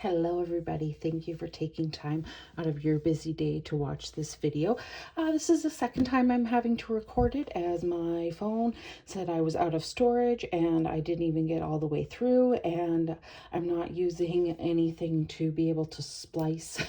Hello everybody, thank you for taking time out of your busy day to watch this video. This is the second time I'm having to record it as my phone said I was out of storage and I didn't even get all the way through, and I'm not using anything to be able to splice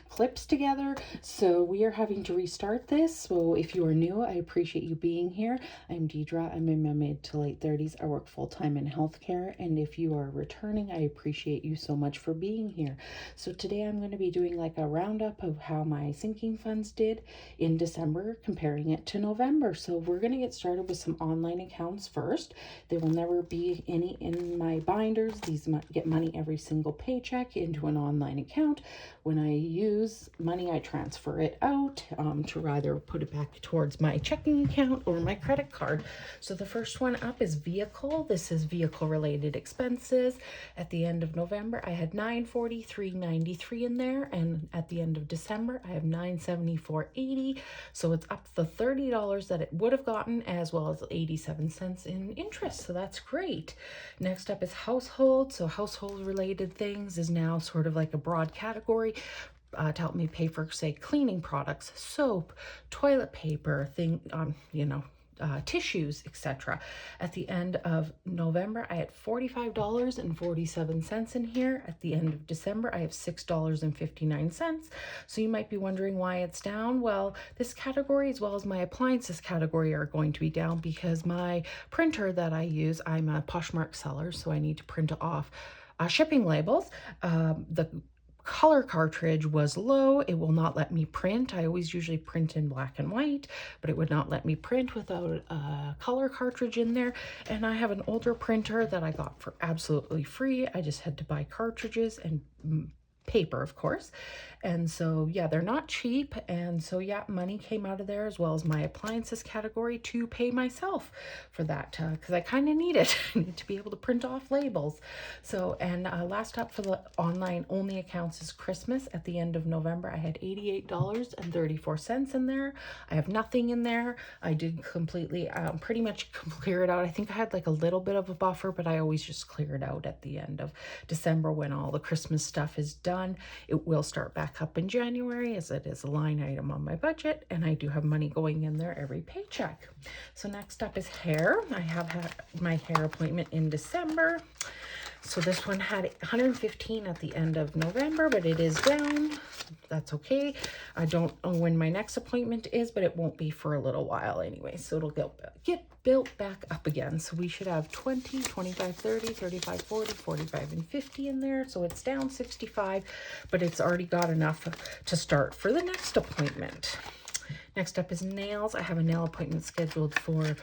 clips together, so we are having to restart this. So if you are new, I appreciate you being here. I'm Deidre. I'm in my mid to late 30s. I work full-time in healthcare, and if you are returning, I appreciate you so much for being here. So today I'm going to be doing like a roundup of how my sinking funds did in December, comparing it to November. So we're going to get started with some online accounts first. There will never be any in my binders. These get money every single paycheck into an online account. When I use money, I transfer it out to either put it back towards my checking account or my credit card. So the first one up is vehicle. This is vehicle related expenses. At the end of November, I had $943.93 in there, and at the end of December, I have $974.80. So it's up the $30 that it would have gotten, as well as 87 cents in interest. So that's great. Next up is household. So household related things is now sort of like a broad category. To help me pay for, say, cleaning products, soap, toilet paper, tissues, etc. At the end of November, I had $45.47 in here. At the end of December, I have $6.59. So you might be wondering why it's down. Well, this category, as well as my appliances category, are going to be down because my printer that I use, I'm a Poshmark seller, so I need to print off shipping labels. The color cartridge was low. It will not let me print. I always usually print in black and white, but it would not let me print without a color cartridge in there. And I have an older printer that I got for absolutely free. I just had to buy cartridges and paper, of course. And so yeah, they're not cheap, and so yeah, money came out of there, as well as my appliances category, to pay myself for that, because I kind of need it. I need to be able to print off labels. So, and last up for the online only accounts is Christmas. At the end of November, I had $88.34 in there. I have nothing in there. I did completely pretty much clear it out. I think I had like a little bit of a buffer, but I always just clear it out at the end of December when all the Christmas stuff is done. It will start back up in January, as it is a line item on my budget, and I do have money going in there every paycheck. So next up is hair. I have had my hair appointment in December. So this one had 115 at the end of November, but it is down. That's okay. I don't know when my next appointment is, but it won't be for a little while anyway. So it'll get built back up again. So we should have 20, 25, 30, 35, 40, 45, and 50 in there. So it's down 65, but it's already got enough to start for the next appointment. Next up is nails. I have a nail appointment scheduled for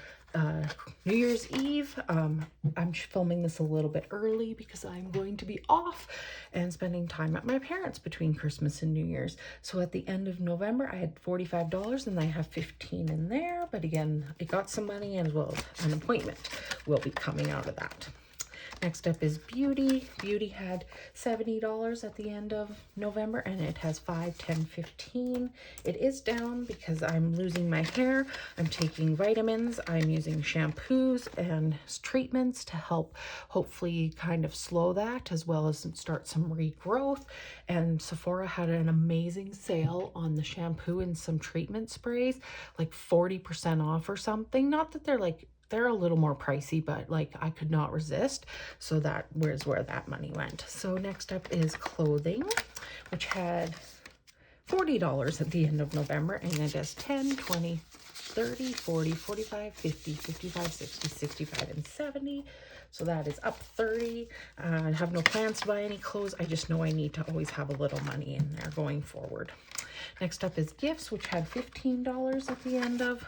New Year's Eve. I'm filming this a little bit early because I'm going to be off and spending time at my parents between Christmas and New Year's. So at the end of November, I had $45 and I have 15 in there. But again, I got some money, as well as an appointment will be coming out of that. Next up is beauty. Beauty had $70 at the end of November, and it has 5, 10, 15. It is down because I'm losing my hair. I'm taking vitamins. I'm using shampoos and treatments to help hopefully kind of slow that, as well as start some regrowth. And Sephora had an amazing sale on the shampoo and some treatment sprays, like 40% off or something. Not that they're a little more pricey, but like I could not resist. So that was where that money went. So next up is clothing, which had $40 at the end of November, and it has 10, 20, 30, 40, 45, 50, 55, 60, 65, and 70. So that is up 30. I have no plans to buy any clothes. I just know I need to always have a little money in there going forward. Next up is gifts, which had $15 at the end of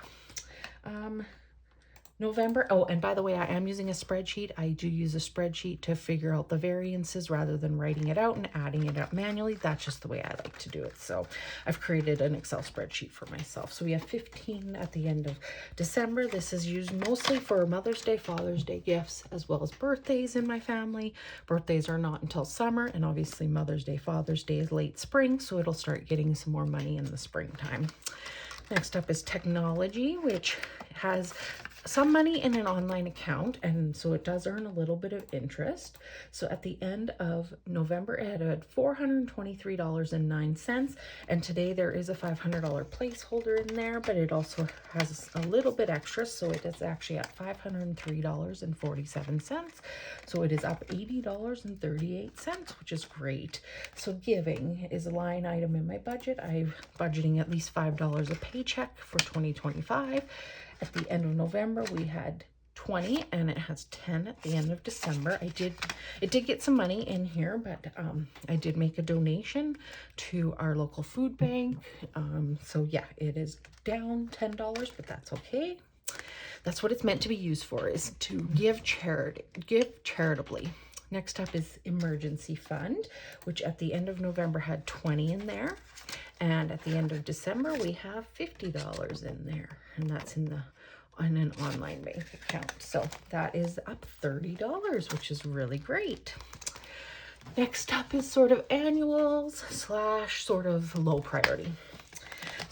November. Oh, and by the way, I am using a spreadsheet. I do use a spreadsheet to figure out the variances rather than writing it out and adding it up manually. That's just the way I like to do it. So I've created an Excel spreadsheet for myself. So we have 15 at the end of December. This is used mostly for Mother's Day, Father's Day gifts, as well as birthdays in my family. Birthdays are not until summer, and obviously Mother's Day, Father's Day is late spring, so it'll start getting some more money in the springtime. Next up is technology, which has some money in an online account, and so it does earn a little bit of interest. So at the end of November, it had $423.09, and today there is a $500 placeholder in there, but it also has a little bit extra, so it is actually at $503.47. So it is up $80.38, which is great. So giving is a line item in my budget. I'm budgeting at least $5 a paycheck for 2025. At the end of November, we had 20, and it has 10 at the end of December. It did get some money in here, but I did make a donation to our local food bank. So yeah, it is down $10, but that's okay. That's what it's meant to be used for, is to give charitably. Next up is emergency fund, which at the end of November had 20 in there. And at the end of December, we have $50 in there, and that's in an online bank account. So that is up $30, which is really great. Next up is sort of annuals / sort of low priority.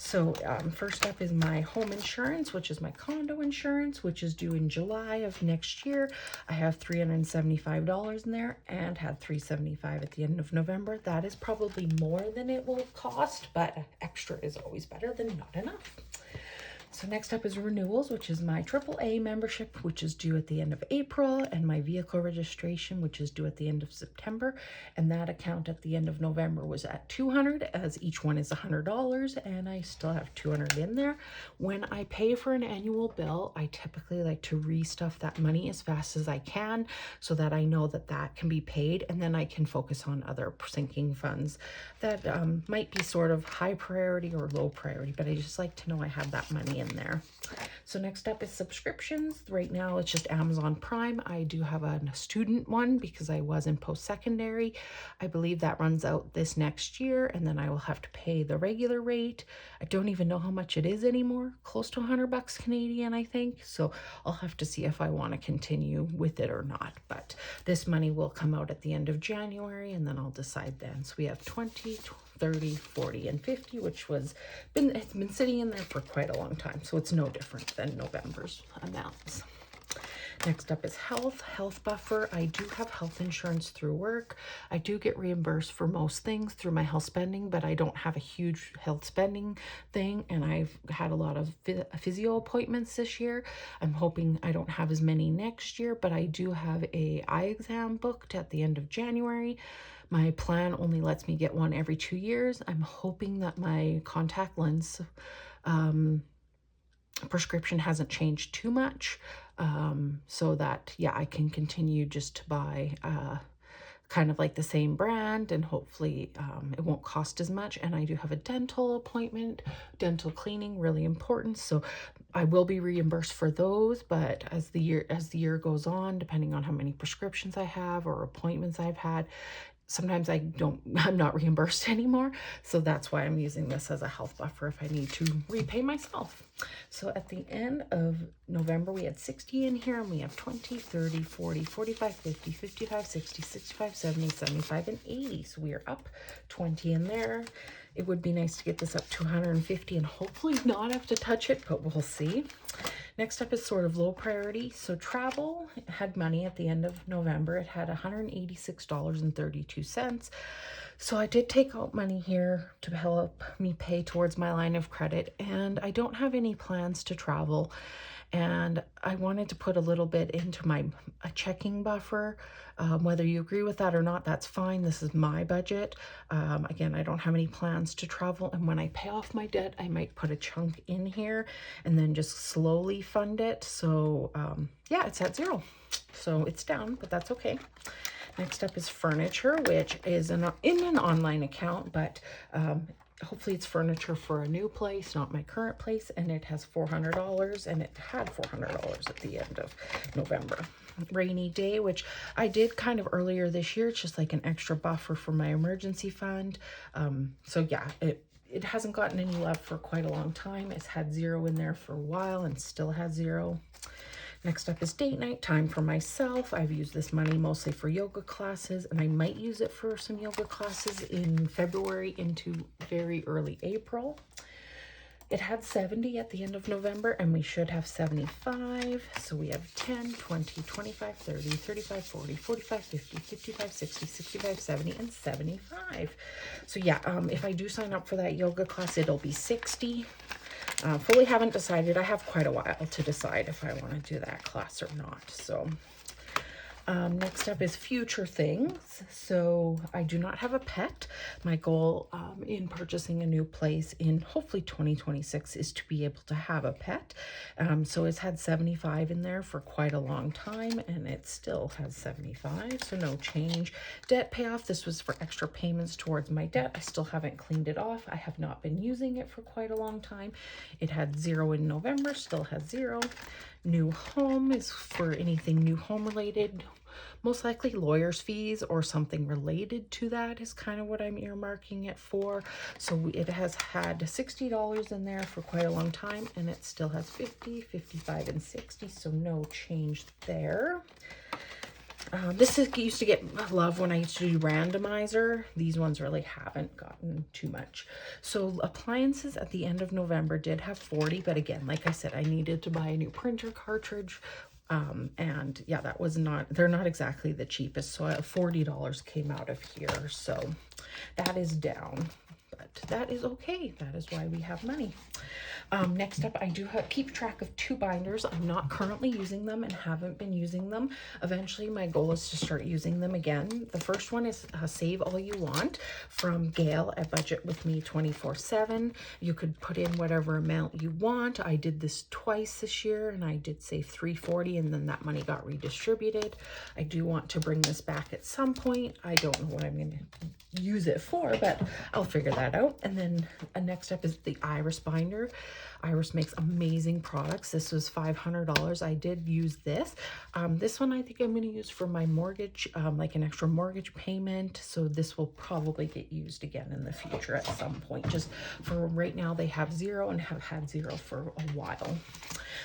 So first up is my home insurance, which is my condo insurance, which is due in July of next year. I have $375 in there and had $375 at the end of November. That is probably more than it will cost, but extra is always better than not enough. So next up is renewals, which is my AAA membership, which is due at the end of April, and my vehicle registration, which is due at the end of September. And that account at the end of November was at $200, as each one is $100, and I still have $200 in there. When I pay for an annual bill, I typically like to restuff that money as fast as I can, so that I know that that can be paid, and then I can focus on other sinking funds that might be sort of high priority or low priority, but I just like to know I have that money in there. So next up is subscriptions. Right now it's just Amazon Prime. I do have a student one because I was in post-secondary. I believe that runs out this next year, and then I will have to pay the regular rate. I don't even know how much it is anymore. Close to $100 Canadian, I think. So I'll have to see if I want to continue with it or not. But this money will come out at the end of January, and then I'll decide then. So we have 20, 30, 40, and 50, which it's been sitting in there for quite a long time, so it's no different than November's amounts. Next up is health buffer. I do have health insurance through work. I do get reimbursed for most things through my health spending, but I don't have a huge health spending thing, and I've had a lot of physio appointments this year. I'm hoping I don't have as many next year, but I do have a eye exam booked at the end of January. My plan only lets me get one every 2 years. I'm hoping that my contact lens prescription hasn't changed too much, so that, yeah, I can continue just to buy kind of like the same brand, and hopefully it won't cost as much. And I do have a dental appointment, dental cleaning, really important, so I will be reimbursed for those. But as the year goes on, depending on how many prescriptions I have or appointments I've had, sometimes I'm not reimbursed anymore. So that's why I'm using this as a health buffer if I need to repay myself. So at the end of November, we had 60 in here, and we have 20, 30, 40, 45, 50, 55, 60, 65, 70, 75, and 80. So we are up 20 in there. It would be nice to get this up to 150 and hopefully not have to touch it, but we'll see. Next up is sort of low priority. So travel had money at the end of November. It had $186.32. So I did take out money here to help me pay towards my line of credit, and I don't have any plans to travel. And I wanted to put a little bit into a checking buffer. Whether you agree with that or not, that's fine. This is my budget. Again, I don't have any plans to travel. And when I pay off my debt, I might put a chunk in here and then just slowly fund it. So yeah, it's at zero. So it's down, but that's okay. Next up is furniture, which is in an online account, but hopefully it's furniture for a new place, not my current place, and it has $400, and it had $400 at the end of November. Rainy day, which I did kind of earlier this year. It's just like an extra buffer for my emergency fund. So yeah, it hasn't gotten any love for quite a long time. It's had zero in there for a while and still has zero. Next up is date night, time for myself. I've used this money mostly for yoga classes, and I might use it for some yoga classes in February into very early April. It had 70 at the end of November, and we should have 75. So we have 10, 20, 25, 30, 35, 40, 45, 50, 55, 60, 65, 70, and 75. So yeah, if I do sign up for that yoga class, it'll be 60. Fully haven't decided. I have quite a while to decide if I want to do that class or not. So next up is future things. So I do not have a pet. My goal in purchasing a new place in hopefully 2026 is to be able to have a pet. So it's had 75 in there for quite a long time, and it still has 75, so no change. Debt payoff, this was for extra payments towards my debt. I still haven't cleaned it off. I have not been using it for quite a long time. It had 0 in November, still has 0. New home is for anything new home related. Most likely lawyer's fees or something related to that is kind of what I'm earmarking it for. So it has had $60 in there for quite a long time, and it still has 50, 55, and 60, so no change there. Used to get love when I used to do randomizer. These ones really haven't gotten too much. So appliances at the end of November did have 40, but again, like I said, I needed to buy a new printer cartridge. And yeah, that was they're not exactly the cheapest. So $40 came out of here. So that is down, but that is okay. That is why we have money. Next up, I do keep track of 2 binders. I'm not currently using them and haven't been using them. Eventually, my goal is to start using them again. The first one is Save All You Want from Gail at Budget With Me 24/7. You could put in whatever amount you want. I did this twice this year, and I did save $340, and then that money got redistributed. I do want to bring this back at some point. I don't know what I'm going to use it for, but I'll figure that out. And then next up is the Iris binder. Iris makes amazing products. This was $500. I did use this. This one I think I'm going to use for my mortgage, like an extra mortgage payment. So this will probably get used again in the future at some point. Just for right now, they have 0 and have had 0 for a while.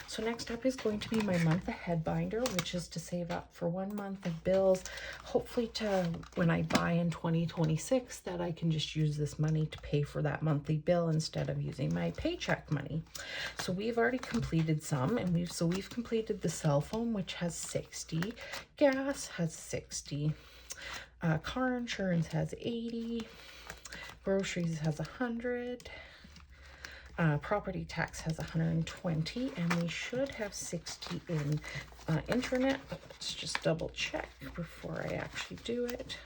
So next up is going to be my month ahead binder, which is to save up for 1 month of bills. Hopefully to when I buy in 2026 that I can just use this money to pay for that monthly bill instead of using my paycheck money. So we've already completed some, and we've completed the cell phone, which has 60. Gas has 60. Car insurance has 80. Groceries has 100. Property tax has 120, and we should have 60 in internet, but let's just double check before I actually do it.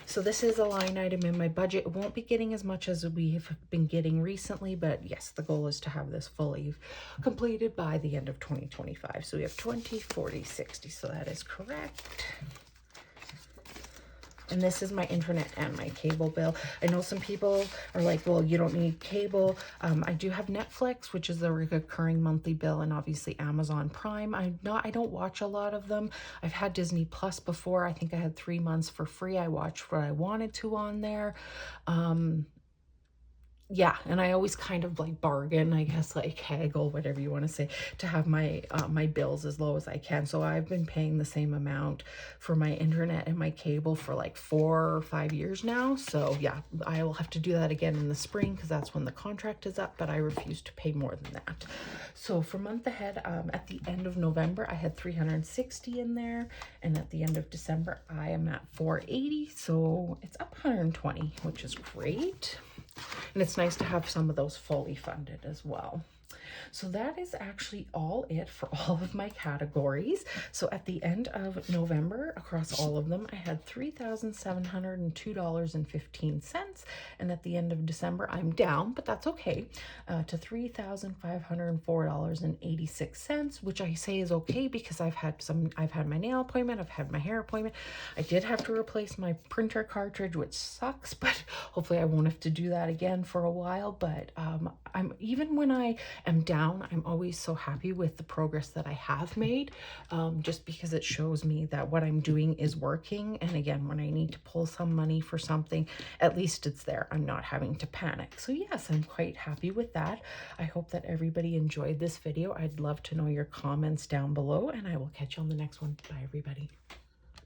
So this is a line item in my budget. It won't be getting as much as we've been getting recently, but yes, the goal is to have this fully completed by the end of 2025. So we have 20, 40, 60, so that is correct. And this is my internet and my cable bill. I know some people are like, well, you don't need cable. I do have Netflix, which is a recurring monthly bill, and obviously Amazon Prime. I don't watch a lot of them. I've had Disney Plus before. I think I had 3 months for free. I watched what I wanted to on there. Yeah, and I always kind of like bargain, I guess, like haggle, whatever you want to say, to have my my bills as low as I can. So I've been paying the same amount for my internet and my cable for like 4 or 5 years now. So yeah, I will have to do that again in the spring because that's when the contract is up, but I refuse to pay more than that. So for month ahead, at the end of November, I had 360 in there, and at the end of December, I am at 480. So it's up 120, which is great. And it's nice to have some of those fully funded as well. So that is actually all it for all of my categories. So at the end of November, across all of them, I had $3,702.15. And at the end of December, I'm down, but that's okay, to $3,504.86, which I say is okay because I've had my nail appointment, I've had my hair appointment. I did have to replace my printer cartridge, which sucks, but hopefully I won't have to do that again for a while. But even when I am down, I'm always so happy with the progress that I have made, just because it shows me that what I'm doing is working. And again, when I need to pull some money for something, at least it's there. I'm not having to panic. So yes, I'm quite happy with that. I hope that everybody enjoyed this video. I'd love to know your comments down below, and I will catch you on the next one. Bye, everybody.